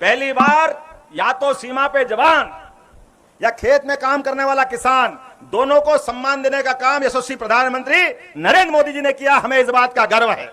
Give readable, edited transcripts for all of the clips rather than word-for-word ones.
पहली बार या तो सीमा पे जवान या खेत में काम करने वाला किसान, दोनों को सम्मान देने का काम यशस्वी प्रधानमंत्री नरेंद्र मोदी जी ने किया। हमें इस बात का गर्व है।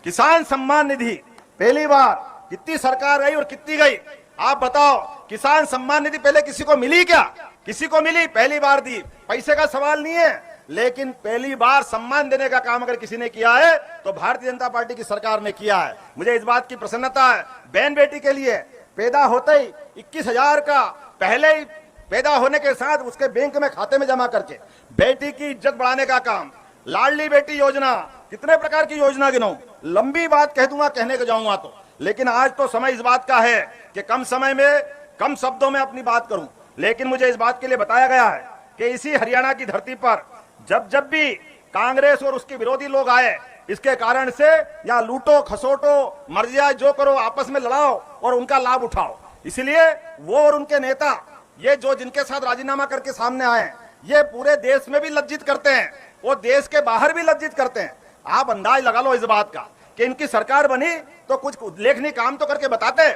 किसान सम्मान निधि पहली बार, कितनी सरकार रही और कितनी गई, आप बताओ। किसान सम्मान निधि पहले किसी को मिली क्या? किसी को मिली? पहली बार दी। पैसे का सवाल नहीं है, लेकिन पहली बार सम्मान देने का काम अगर किसी ने किया है तो भारतीय जनता पार्टी की सरकार ने किया है। मुझे इस बात की प्रसन्नता है। बहन बेटी के लिए पैदा होते ही 21,000 का पहले ही पैदा होने के साथ उसके बैंक में खाते में जमा करके बेटी की इज्जत बढ़ाने का काम। लाडली बेटी योजना, कितने प्रकार की योजना गिनाऊं, लंबी बात कह दूंगा कहने को जाऊंगा तो, लेकिन आज तो समय इस बात का है कि कम समय में कम शब्दों में अपनी बात करूं। लेकिन मुझे इस बात के लिए बताया गया है कि इसी हरियाणा की धरती पर जब भी कांग्रेस और उसके विरोधी लोग आए, इसके कारण से या लूटो खसोटो मर जाए जो करो, आपस में लड़ाओ और उनका लाभ उठाओ। इसलिए वो और उनके नेता, ये जो जिनके साथ राजीनामा करके सामने आए, ये पूरे देश में भी लज्जित करते हैं, वो देश के बाहर भी लज्जित करते हैं। आप अंदाज लगा लो इस बात का कि इनकी सरकार बनी तो कुछ उल्लेखनीय काम तो करके बताते।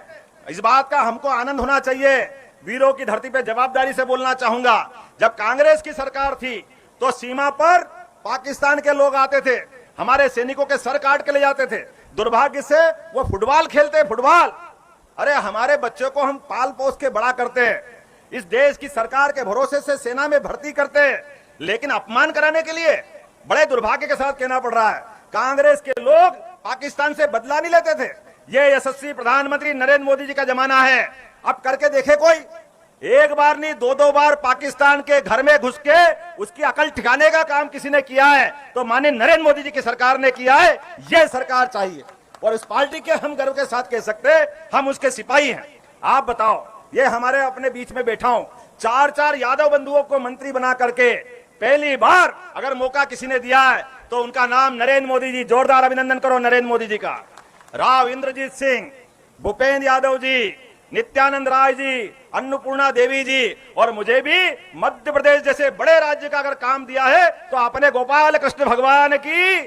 इस बात का हमको आनंद होना चाहिए। वीरों की धरती पे जवाबदारी से बोलना चाहूंगा, जब कांग्रेस की सरकार थी तो सीमा पर पाकिस्तान के लोग आते थे, हमारे सैनिकों के सर काट के ले जाते थे। दुर्भाग्य से वो फुटबॉल खेलते, फुटबॉल। अरे हमारे बच्चों को हम पाल पोस के बड़ा करते हैं, इस देश की सरकार के भरोसे से सेना में भर्ती करते हैं, लेकिन अपमान कराने के लिए बड़े दुर्भाग्य के साथ कहना पड़ रहा है, कांग्रेस के लोग पाकिस्तान से बदला नहीं लेते थे। ये यशस्वी प्रधानमंत्री नरेंद्र मोदी जी का जमाना है। अब करके देखे कोई, एक बार नहीं 2-2 बार पाकिस्तान के घर में घुस के उसकी अकल ठिकाने का काम किसी ने किया है तो माननीय नरेंद्र मोदी जी की सरकार ने किया है। यह सरकार चाहिए और इस पार्टी के हम गर्व के साथ कह सकते हैं हम उसके सिपाही हैं। आप बताओ, ये हमारे अपने बीच में बैठा हूं, 4-4 यादव बंधुओं को मंत्री बना करके पहली बार अगर मौका किसी ने दिया है तो उनका नाम नरेंद्र मोदी जी। जोरदार अभिनंदन करो नरेंद्र मोदी जी का। राव इंद्रजीत सिंह, भूपेंद्र यादव जी, नित्यानंद राय जी, अन्नपूर्णा देवी जी, और मुझे भी मध्य प्रदेश जैसे बड़े राज्य का अगर काम दिया है तो अपने गोपाल कृष्ण भगवान की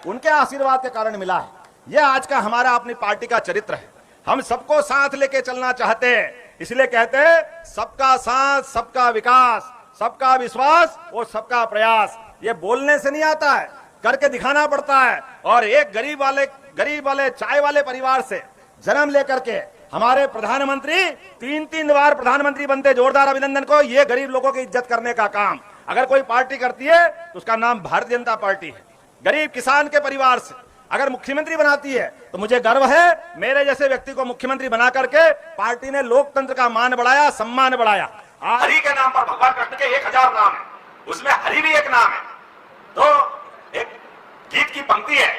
उनके आशीर्वाद के कारण मिला है। यह आज का हमारा अपनी पार्टी का चरित्र है। हम सबको साथ लेके चलना चाहते हैं, इसलिए कहते हैं सबका साथ, सबका विकास, सबका विश्वास और सबका प्रयास। ये बोलने से नहीं आता है, करके दिखाना पड़ता है। और एक गरीब वाले चाय वाले परिवार से जन्म लेकर के हमारे प्रधानमंत्री 3-3 बार प्रधानमंत्री बनते। जोरदार अभिनंदन को। ये गरीब लोगों की इज्जत करने का काम अगर कोई पार्टी करती है तो उसका नाम भारतीय जनता पार्टी है। गरीब किसान के परिवार से अगर मुख्यमंत्री बनाती है तो मुझे गर्व है, मेरे जैसे व्यक्ति को मुख्यमंत्री बना करके पार्टी ने लोकतंत्र का मान बढ़ाया, सम्मान बढ़ाया। हरि के नाम पर भगवान कृष्ण के 1000 नाम है, उसमें हरि भी एक नाम है। तो एक गीत की पंक्ति है,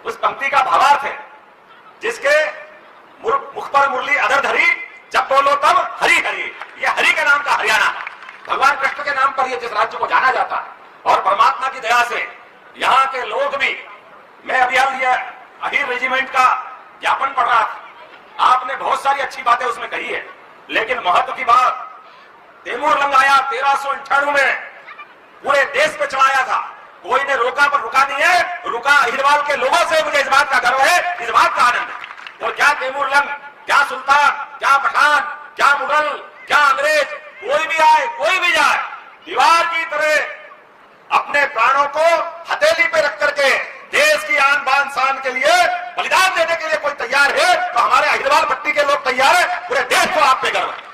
उस पंक्ति का भावार्थ है, जिसके मुख पर मुरली अधर धरी, जब बोलो तब हरि हरि। ये हरि के नाम का हरियाणा, भगवान कृष्ण के नाम पर ये जिस राज्य को जाना जाता है। और परमात्मा की दया से यहाँ के लोग भी, मैं अभी अहिर रेजिमेंट का ज्ञापन पढ़ रहा था, आपने बहुत सारी अच्छी बातें उसमें कही है, लेकिन महत्व की बात, तैमूर लंग आया 1398 में, पूरे देश पे चढ़ाया था, कोई ने रोका पर रुका नहीं है, रुका अहिरवाल के लोगों से। मुझे इस बात का गर्व है, इस बात का आनंद है। और क्या तैमूर लंग, क्या सुल्तान, क्या पठान, क्या मुगल, क्या अंग्रेज, कोई भी आए, कोई भी जाए, दीवार की तरह अपने प्राणों को हथेली पे रख करके देश की आन बान शान के लिए बलिदान देने के लिए कोई तैयार है तो हमारे अहिरवाल पट्टी के लोग तैयार है। पूरे देश को आप पे गर्व है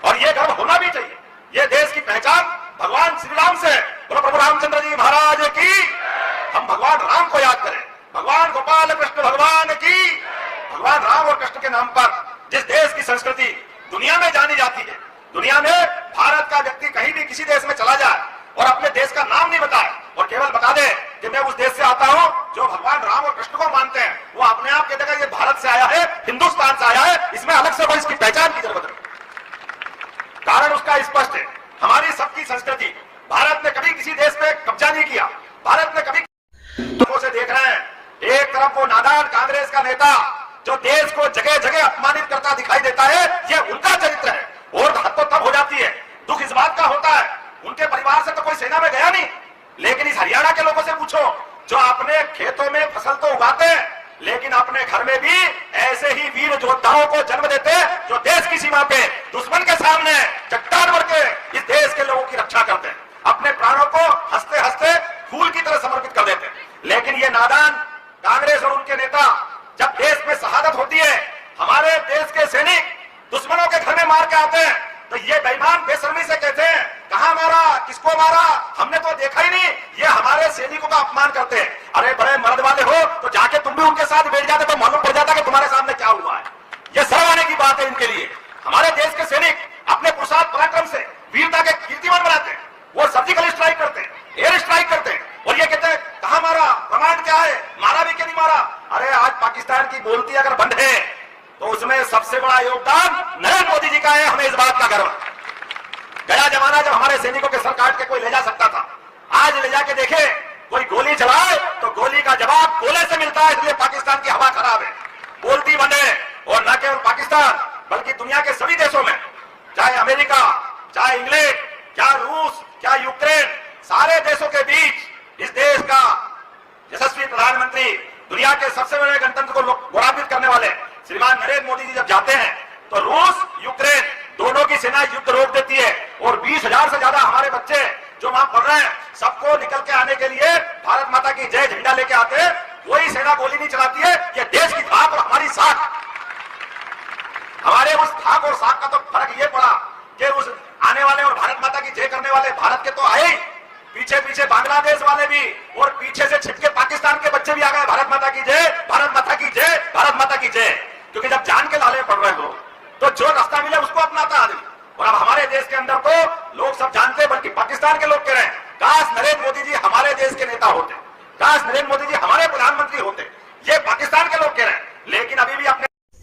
और ये गर्व होना भी चाहिए। ये देश की पहचान भगवान श्री राम से, बोलो प्रभु रामचंद्र जी महाराज की। हम भगवान राम को याद करें, भगवान गोपाल कृष्ण भगवान की। भगवान राम और कृष्ण के नाम पर जिस देश की संस्कृति दुनिया में जानी जाती है, दुनिया में भारत का व्यक्ति कहीं भी किसी देश में चला जाए और अपने देश का नाम नहीं बताए और केवल बता दे कि मैं उस देश से आता हूं, जो भगवान राम और कृष्ण को मानते हैं, वो अपने आप कहते हैं ये भारत से आया है, हिंदुस्तान से आया है, इसमें अलग से कोई इसकी पहचान की जरूरत नहीं। कारण उसका स्पष्ट है, हमारी सबकी संस्कृति। भारत ने कभी किसी देश पे कब्जा नहीं किया, भारत ने कभी से देख रहे हैं, एक तरफ वो नादान कांग्रेस का नेता जो देश को जगह जगह अपमानित करता दिखाई देता है, ये उनका चरित्र है। और हद तो तब हो जाती है, दुख इस बात का होता है, उनके परिवार से तो कोई सेना में गया नहीं, लेकिन इस हरियाणा के लोगों से पूछो जो अपने खेतों में फसल तो उगाते हैं, लेकिन अपने घर में भी ऐसे ही वीर योद्धाओं को जन्म देते जो देश की सीमा पे दुश्मन के सामने चट्टान बन के इस देश के लोगों की रक्षा करते हैं, अपने प्राणों को हंसते हंसते फूल की तरह समर्पित कर देते हैं। लेकिन ये नादान कांग्रेस और उनके नेता जब देश में शहादत होती है, हमारे देश के सैनिक दुश्मनों के घर में मार के आते हैं, तो ये बेईमान बेशर्मी से कहते हैं कहां मारा, किसको मारा, हमने तो देखा ही नहीं, ये हमारे सैनिकों का अपमान करते हैं। अरे बड़े मर्द वाले हो तो जाके तुम भी उनके साथ बैठ जाते तो मालूम पड़ जाता कि तुम्हारे सामने क्या हुआ है। ये शर्म आने की बात है इनके लिए। हमारे देश के सैनिक अपने पुरुषार्थ पराक्रम से वीरता के कीर्तिमान बनाते हैं, वो सर्जिकल स्ट्राइक करते हैं, एयर स्ट्राइक करते हैं, और ये कहते हैं कहां मारा, प्रमाण क्या है, मारा भी क्या नहीं मारा। अरे आज पाकिस्तान की बोलती अगर बंद है तो उसमें सबसे बड़ा योगदान नरेंद्र मोदी जी का है। हमें इस बात का गर्व है। गया जमाना जब हमारे सैनिकों के सर काट के कोई ले जा सकता था, आज ले जाके देखे कोई गोली चलाए तो गोली का जवाब गोले से मिलता है। इसलिए पाकिस्तान की हवा खराब है, बोलती बंद है। और न केवल पाकिस्तान बल्कि दुनिया के सभी देशों में, चाहे अमेरिका, चाहे इंग्लैंड, क्या रूस, क्या यूक्रेन, सारे देशों के बीच इस देश का यशस्वी प्रधानमंत्री, दुनिया के सबसे बड़े गणतंत्र को गौरवान्वित करने वाले श्रीमान नरेंद्र मोदी जी जब जाते हैं तो रूस, यूक्रेन दोनों की सेना युद्ध रोक देती है, और 20,000 से ज्यादा हमारे बच्चे जो वहां पढ़ रहे हैं सबको निकल के आने के लिए भारत माता की जय झंडा लेके आते हैं। कोई सेना गोली नहीं चलाती है। ये देश की धाक और हमारी साख, हमारे उस धाक और साख का तो फर्क ये पड़ा कि उस आने वाले और भारत माता की जय करने वाले भारत के तो आए, पीछे पीछे बांग्लादेश वाले भी और पीछे से छिपके पाकिस्तान